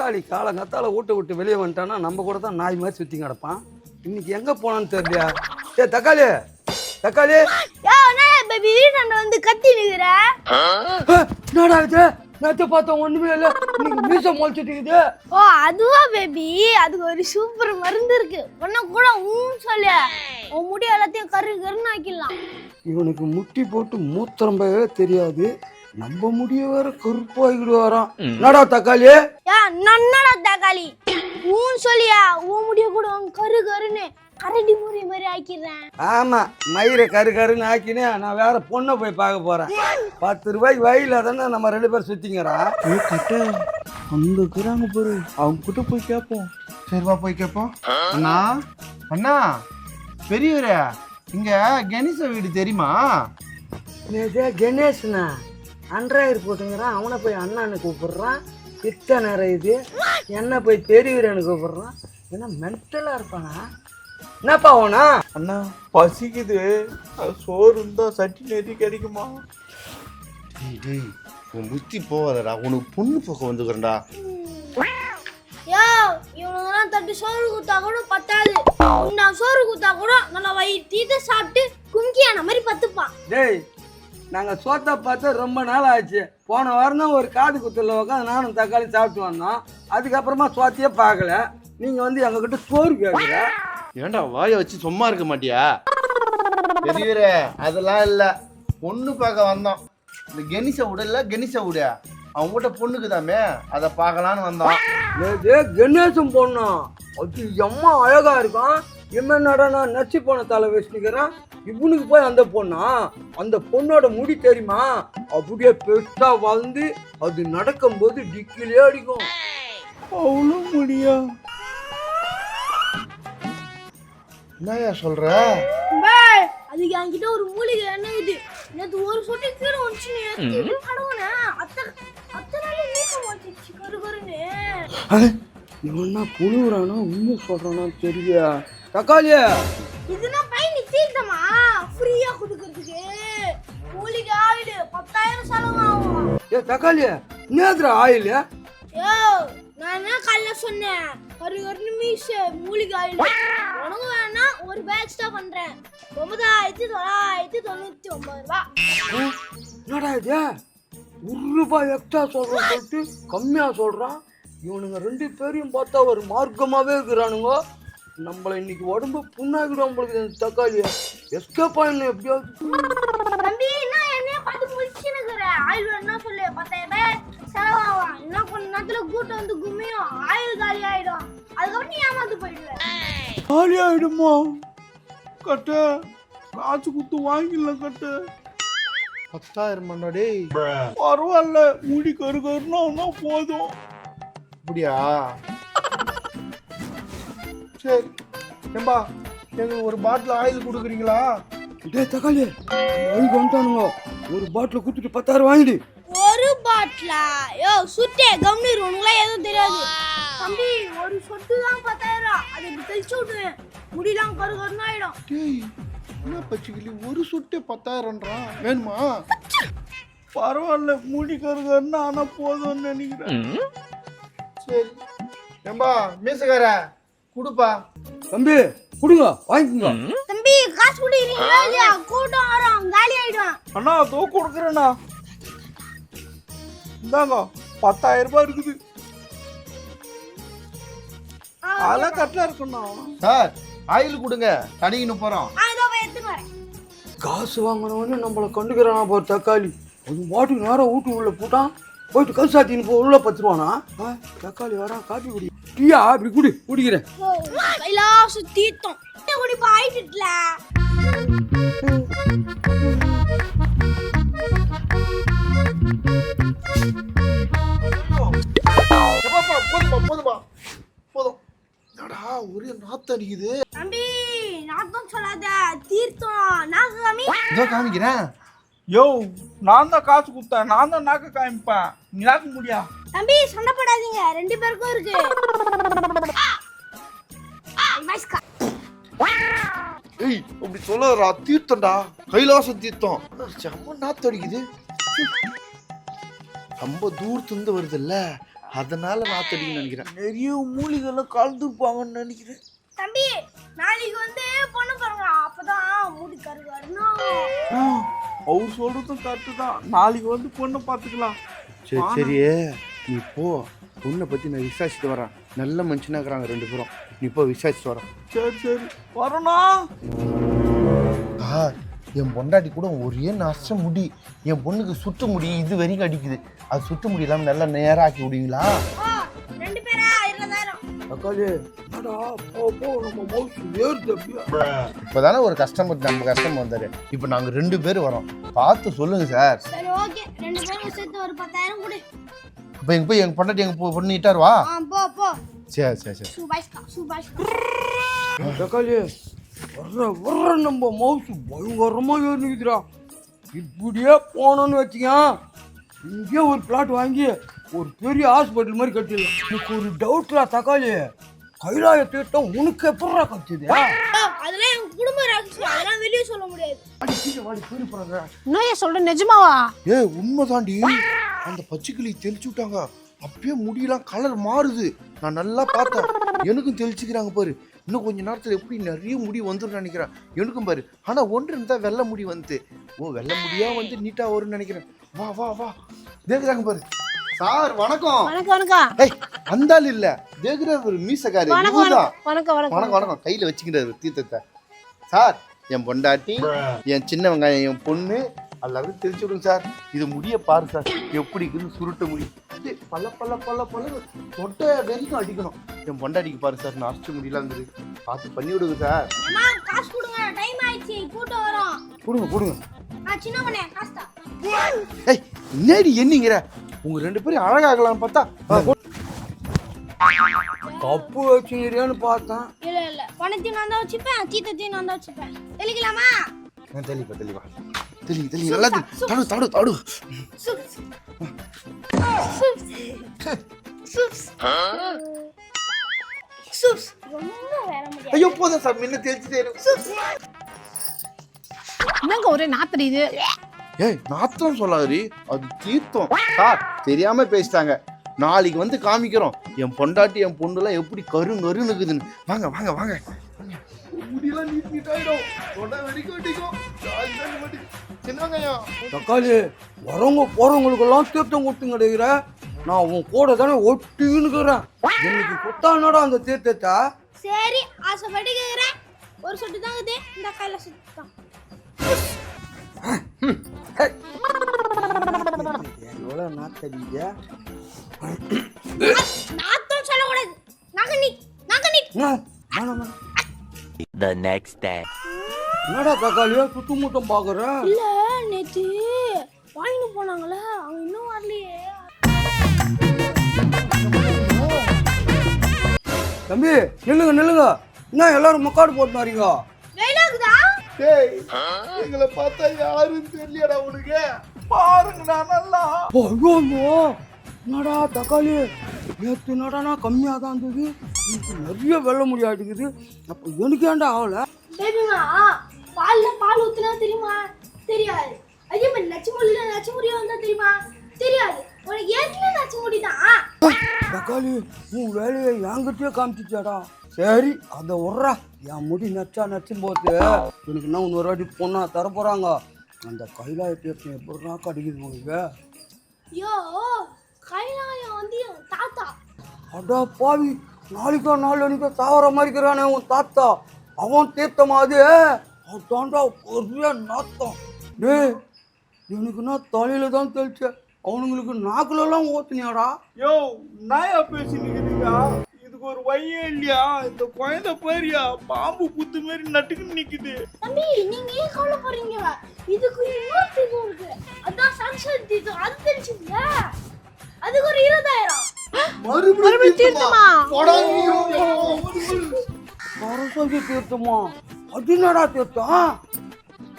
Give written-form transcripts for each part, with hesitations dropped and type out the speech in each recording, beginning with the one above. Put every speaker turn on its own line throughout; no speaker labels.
தக்காளி காலங்கத்தால வீட்டை விட்டு வெளியே வந்துட்டான்னா நம்ம கூட தான் நாய் மாதிரி சுற்றி கிடப்பான். இன்னைக்கு எங்கே போனான்னு தெரியலையா? ஏ தக்காளி தக்காளி
பேபி நான் வந்து கத்தி நிக்கிற
என்னடா இது? நேற்று பார்த்தோம் ஒண்ணுமே இல்லை, இன்னைக்கு மீசை முளைச்சிட்டு இருக்குது.
ஓ அதுவா பேபி, அதுக்கு ஒரு சூப்பர் மருந்து இருக்கு. ஒன்ன கூட சொல்லு, உன் முடி எல்லாத்தையும் கரு கருன்னு ஆக்கிடலாம்.
இவனுக்கு முட்டி போட்டு மூத்திரம்பவே தெரியாது, நம்ம முடிய வேற கருப்பாகிட்டு வரான். என்னடா தக்காளி?
நன்னடா தக்காளி சொல்லியா, உன் முடிய கூட கரு கருன்னு கரடி முறை மாதிரி ஆக்கிடுறேன்.
ஆமா, மயிரை கரு கருன்னு ஆக்கினே நான் வேற பொண்ணை போய் பார்க்க போறேன். 10 ரூபாய்க்கு வயல தானே நம்ம 2 பேர் சுத்திங்கிறோம். அந்த இருக்கிறாங்க பாரு, அவங்க கிட்ட போய் கேட்போம்.
சரிவா போய் கேட்போம். அண்ணா அண்ணா பெரியவரே, இங்க கணேச வீடு தெரியுமா?
கணேஷ்னா அன்றாயிரம் போட்டுங்கிறான், அவனை போய் அண்ணான்னு கூப்பிடுறான். பித்த நேரம் இது என்ன போய் பெரியவரன்னு கூப்பிடுறான். ஏன்னா மென்டலா இருப்பானா? என்னப்பா ஓனா?
அண்ணா பசிக்குது, சோறு இருந்தா சட்டி நேரி கிடைக்குமா?
உன் புத்தி போவாதடா, உனக்கு பொண்ணு பக்கம் வந்துக்கிறேன்டா.
யோ இவனுங்கெல்லாம் தட்டு சோறு குத்தா கூட பத்தாது. நான் சோறு குத்தா கூட நல்லா வயிற்று சாப்பிட்டு கும்கியான மாதிரி பத்துப்பான்.
டேய், நாங்கள் சோத்தை பார்த்து ரொம்ப நாள் ஆச்சு. போன வாரம் தான் ஒரு காது குத்துல உட்காந்து நானும் தக்காளி சாப்பிட்டு வந்தோம். அதுக்கப்புறமா சோத்தையே பார்க்கல. நீங்கள் வந்து எங்ககிட்ட சோறு கேட்குற.
ஏன்டா வாயை வச்சு சும்மா இருக்க மாட்டியா?
பெரியவரே அதெல்லாம் இல்ல, பொண்ணு பார்க்க வந்தோம். இந்த கணேச விடல, கணேச விட அவங்க கிட்ட பொண்ணுக்கு தாமே, அதை பார்க்கலான்னு வந்தோம்.
கணேசன் பொண்ணும் அது எம்மா அழகா இருக்கும். என்னடா நான் நச்சு போன தலை வச்சுக்கிறேன். இவனுக்கு போய் அந்த பொண்ணா? அந்த பொண்ணோட முடி தெரியுமா? அப்படியே பெருசா வளர்ந்து அது நடக்கும் போது டிக்கிலே அடிக்கும்.
அவ்வளோ முடியா? என்னையா சொல்ற?
அதுக்கு என்கிட்ட ஒரு மூலிகை என்ன இது, நேற்று ஒரு சொட்டு கீழே வந்துச்சு. கடவுனே அத்தனை நீக்கம் வந்துச்சு கரு கருன்னு.
இவன்னா புழுவுறானா உண்மை சொல்றானா தெரியா? தக்காளியா
இதுனா பையன் தீர்த்தமா ஃப்ரீயா கொடுக்கறதுக்கு மூலிகை ஆயிடு 10,000 செலவாகும்.
ஏ தக்காளியா, நேத்ரா ஆயில்?
யோ நான் என்ன காலைல சொன்னேன், ஒரு நிமிஷ மூலிகை ஆயிடு உனக்கு வேணா ஒரு பேக் எக்ஸ்ட்ரா பண்றேன். 9,999 ரூபாய்.
என்னடா இது, ₹1 எக்ஸ்ட்ரா சொல்றான் சொல்லிட்டு கம்மியா சொல்றான். இவனுங்க 2 பேரையும் பார்த்தா ஒரு மார்க்கமாவே இருக்கிறானுங்க. நம்மள இன்னைக்கு உடம்பு புண்ணாகிடும். நம்மளுக்கு தக்காளியா எஸ்கேப் ஆயிடணும் எப்படியாவது.
தம்பி நான் என்ன பார்த்து முடிச்சுனுக்குற ஆயில் வேணா சொல்லு, 10,000 செலவாகும். இன்னும் கொஞ்ச நேரத்துல கூட்டம் வந்து கும்மியும் ஆயில் காலி ஆயிடும். அதுக்கப்புறம் நீ ஏமாந்து போயிடுவ.
காலி ஆயிடுமா? கட்ட காசு குத்து வாங்கிடல. கட்ட
10,000 மண்ணாடே.
பரவாயில்ல, முடி கரு கருனா போதும். அப்படியா? சரி ஏம்பா, எங்களுக்கு ஒரு பாட்டில் ஆயில் கொடுக்குறீங்களா?
டே தக்காளி, ஆயில் வந்துட்டானுங்க. ஒரு பாட்டில் குத்துட்டு 10,000 வாங்கிடு.
ஒரு பாட்டிலா? யோ சுட்டே கம்னீர், உனக்குலாம் எதுவும் தெரியாது. தம்பி ஒரு சொட்டு தான் 10,000. அதை இப்படி தெளிச்சு விட்டுவேன், முடியலாம் கரு கருன்னு ஆயிடும்.
டேய் என்ன பச்சிக்கிளி, ஒரு சொட்டே 10,000ன்றா? வேணுமா? பரவாயில்ல, முடி கரு கருன்னா ஆனா போதும்னு நினைக்கிறேன். சரி ஏம்பா மீசக்கார குடுப்பா.
தம்பி கொடுங்க, வாங்கிக்கோங்க.
தம்பி காசு குடிக்கிறீங்களா இல்லையா? கூட்டம் வரும், காலி ஆயிடும்.
அண்ணா தோ கொடுக்குறேண்ணா, இந்தாங்க 10,000 ரூபாய் இருக்குது. அதெல்லாம் கரெக்டா இருக்குண்ணா. சார் ஆயில் கொடுங்க, தனிக்கின்னு போறோம்.
இதோ போய் எடுத்துன்னு வரேன்.
காசு வாங்கினவொடனே நம்மளை கண்டுக்கிறானா போற தக்காளி. அது பாட்டுக்கு நேரம் வீட்டு உள்ள போட்டான். போயிட்டு கல் சாத்தின்னு போ, உள்ள 10 ரூபானா? தக்காளி வரான், காப்பி குடி. டீயா அப்படி குடி, குடிக்கிறேன்.
கைலாச தீர்த்தம் குடிப்பா ஆயிட்டுல.
போதுமா போதும். என்னடா ஒரே நாத்து அடிக்குது.
தம்பி நாத்தம் சொல்லாத, தீர்த்தம் நாக்கு காமி.
இதோ காமிக்கிறேன்.
யோ நான் தான் காசு கொடுத்தேன், நான் தான் நாக்க காமிப்பேன், நீ நாக்க முடியா?
தம்பி சண்டை போடாதீங்க, 2 பேருக்கும் இருக்கு.
ஏய் அப்படி சொல்லாதடா, தீர்த்தம்டா, கைலாச தீர்த்தம். செம்ம நாத்து அடிக்குது. ரொம்ப தூரத்துலேருந்து வருது இல்ல, அதனால நாத்தடின்னு நினைக்கிறேன்.
நிறைய மூலிகைலாம் கலந்துருப்பாங்கன்னு நினைக்கிறேன்.
தம்பி நாளைக்கு வந்து பொண்ணு பாருங்க அப்பதான் முடி கருவாருன்னா
அவர் சொல்றதும் கரெக்டு தான். நாளைக்கு வந்து பொண்ணை பார்த்துக்கலாம்.
சரி சரி, நீ போ. பொண்ணை பற்றி நான் விசாரிச்சுட்டு வரேன். நல்ல மனுஷனாக இருக்கிறாங்க 2 பேரும். நீ போ, விசாரிச்சுட்டு வரேன்.
சரி சரி வரணா.
என் பொண்டாட்டி கூட ஒரே நஷ்ட முடி, என் பொண்ணுக்கு சுட்டு முடி இது வரைக்கும் அடிக்குது. அது சுட்டு முடி இல்லாமல் நல்லா நேராக ஆக்கி விடுவீங்களா?
2 பேரா 20,000.
தக்காளி என்னடா போ நம்ம மவுஸ் ஏறுது அப்படியே.
இப்போதானே ஒரு கஸ்டமர் நம்ம கஸ்டமர் வந்தாரு. இப்போ நாங்கள் 2 பேர் வரோம். பார்த்து சொல்லுங்க சார்.
சரி ஓகே 2 பேரும் சேர்த்து ஒரு 10,000 கொடு.
இப்போ எங்க போய் எங்கள் பொண்டாட்டி எங்கள் பொண்ணு இட்டார் வா.
போ
சரி சரி சரி.
சுபாஷ்கா
தக்காளி வர்ற நம்ம மவுஸ் பயங்கரமா ஏறிக்குதுடா. இப்படியே போனோன்னு வச்சுக்க, இங்கே ஒரு பிளாட் வாங்கி ஒரு பெரிய ஹாஸ்பிட்டல் மாதிரி கட்டிடலாம். எனக்கு ஒரு டவுட்ரா தக்காளி, கைலாய தீர்த்தம் உனக்கு எப்படா கட்டுது?
அதெல்லாம் எங்க குடும்ப ரகசியம், அதெல்லாம் வெளியே சொல்ல முடியாது.
அடி கீழே வாடி பேரு போறாங்க.
என்ன சொல்ற நிஜமாவா?
உண்மைதாண்டி, அந்த பச்சைக்கிளி தெளிச்சு விட்டாங்க. அப்பயே முடியெல்லாம் கலர் மாறுது. நான் நல்லா பார்த்தேன். எனக்கும் தெளிச்சுக்கிறாங்க பாரு. இன்னும் கொஞ்ச நேரத்தில் எப்படி நிறைய முடி வந்துடும் நினைக்கிறேன். எனக்கும் பாரு. ஆனால் ஒன்று இருந்தால் வெள்ளை முடி வந்து வெள்ளை முடியாக வந்து நீட்டாக வரும்னு நினைக்கிறேன். வா வா வா, தேக்குறாங்க பாரு.
சார் வணக்கம்.
வணக்கம்.
ஏய் வந்தால் இல்ல தேக்குற ஒரு மீசக்காரி.
வணக்கம்.
வணக்கம். கையில வச்சுக்கிறாரு தீர்த்தத்தை. சார் என் பொண்டாட்டி, என் சின்ன வெங்காயம், என் பொண்ணு எல்லாரும் தெரிச்சு விடுங்க சார். இது முடிய பாரு சார், எப்படி இருக்குன்னு சுருட்ட முடி. பல்ல பல்ல பல்ல பல்ல தொட்டை வரைக்கும் அடிக்கணும். என் பொண்டாட்டிக்கு பாரு சார், நான் அரைச்ச முடியலாம் இருந்தது. பார்த்து பண்ணி விடுங்க சார்.
காசு கொடுங்க, டைம் ஆயிடுச்சு, கூட்டம் வரும்.
கொடுங்க.
நான் சின்ன பண்ணேன் காசு தான்.
ஏய் என்னடி என்னங்கிற? உங்க 2 பேரும் அழகாகலாம்னு பார்த்தா
தப்பு வச்சுங்கிறியான்னு பார்த்தேன்.
இல்ல பணத்தையும் நான் தான் வச்சுப்பேன், தீத்தத்தையும் நான் தான் வச்சுப்பேன். தெளிக்கலாமா?
தெளிவா
தெளி நல்லா தாடு.
ரொம்ப வேற முடியாது.
ஐயோ போதும் சார், முன்ன தெரிஞ்சுட்டே
என்னங்க ஒரே நாத்தடி இது?
ஏய் நாத்தம் சொல்லாதடி, அது தீர்த்தம்.
சார் தெரியாம பேசிட்டாங்க.
நாளைக்கு வந்து காமிக்கிறோம் என் பொண்டாட்டி என் பொண்ணுலாம் எப்படி கருன்னு இருக்குதுன்னு. வாங்க வாங்க வாங்க.
முடியெல்லாம் நீட்டாயிடும். தொண்டை வரைக்கும் அடிக்கும். சின்ன வெங்காயம்.
தக்காளி வரவங்க போறவங்களுக்கெல்லாம் தீர்த்தம் கொடுத்து கிடைக்கிற. நான் உன் கூட தானே ஒட்டின்னுக்குறேன். எனக்கு கொடுத்தானடா அந்த தீர்த்தத்தை.
சரி ஆசைப்பட்டு கேக்குறேன். ஒரு சொட்டு தான் இருக்குது, இந்த கையில சுட்டு தான்.
எவ்வளோ நாத்தடிங்க.
நாத்தம் சொல்லக்கூடாது. நகனி
வேணாம்.
The next day.
என்னடா தக்காளியா சுத்தமுத்தம் பாக்குற?
இல்ல நேத்து வாங்கிட்டு போனாங்களே, அவங்க இன்னும் வரலையே.
தம்பி நில்லுங்க. என்ன எல்லாரும் முக்காடு போட்டு வரீங்க?
வெயிலாகுதா?
டேய் எங்களை பார்த்தா யாரும் தெரியலடா உனக்கு.
பாருங்கடா நல்லா.
ஐயோ என்னடா தக்காளி நேற்று நடனா கம்மியாக தான் இருந்தது, இன்னைக்கு நிறைய வெள்ள முடியாட்டுக்குது. அப்போ எனக்கு ஏன்டா ஆகலை?
பேபிமா பால் ஊத்துனா தெரியுமா? தெரியாது. அதே மாதிரி நச்சுமுடியா வந்தா தெரியுமா? தெரியாது. உனக்கு ஏற்கனவே நச்சுமுடி தான்.
தக்காளி உன் வேலையை என்கிட்டயே காமிச்சிச்சாடா. சரி அதை விட்றா. என் முடி நச்சும் போது எனக்கு என்ன இன்னொரு வாட்டி பொண்ணா தர போகிறாங்க. அந்த கைலாய தீர்த்தம் எப்படின்னா கிடைக்குது உங்களுக்கு?
ஐயோ கைலாயம் வந்து என் தாத்தா.
அடா பாவி, நாளைக்கோ சாவர மாதிரி இருக்கிறானே உன் தாத்தா. அவன் தீர்த்தமா அது? அதான்டா பெரிய நாத்தம். டே எனக்குன்னா தலையில தான் தெளிச்ச, அவனுங்களுக்கு நாக்குலெல்லாம் ஓத்துனியாடா.
யோ நாயா பேசினுக்கிறீங்க? இதுக்கு ஒரு வழியே இல்லையா? இந்த குழந்தை பாரியா பாம்பு புத்து மாதிரி நட்டுக்கு நிக்குது.
தம்பி நீங்க ஏன் கவலைப்படுறீங்க? இதுக்கு இன்னொரு தீர்த்தம் இருக்கு, அதான் சன்செட் தீர்த்தம். அது தெரிஞ்சுங்க, அதுக்கு ஒரு 20,000.
மறுபடியும் தீர்த்தமா?
சரஸ்வதி தீர்த்தமா? அது என்னடா தீர்த்தம்?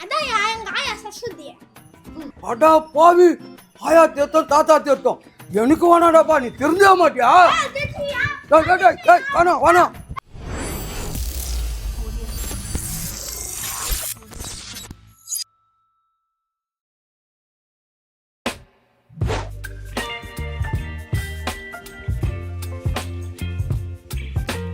அதான் எங்க ஆயா சரஸ்வதி.
அடா பாவி, ஆயா தீர்த்தம் தாத்தா தீர்த்தம் எனக்கு வேணாடாப்பா. நீ தெரிஞ்சா மாட்டியா?
தெரிஞ்சியா?
வேணாம்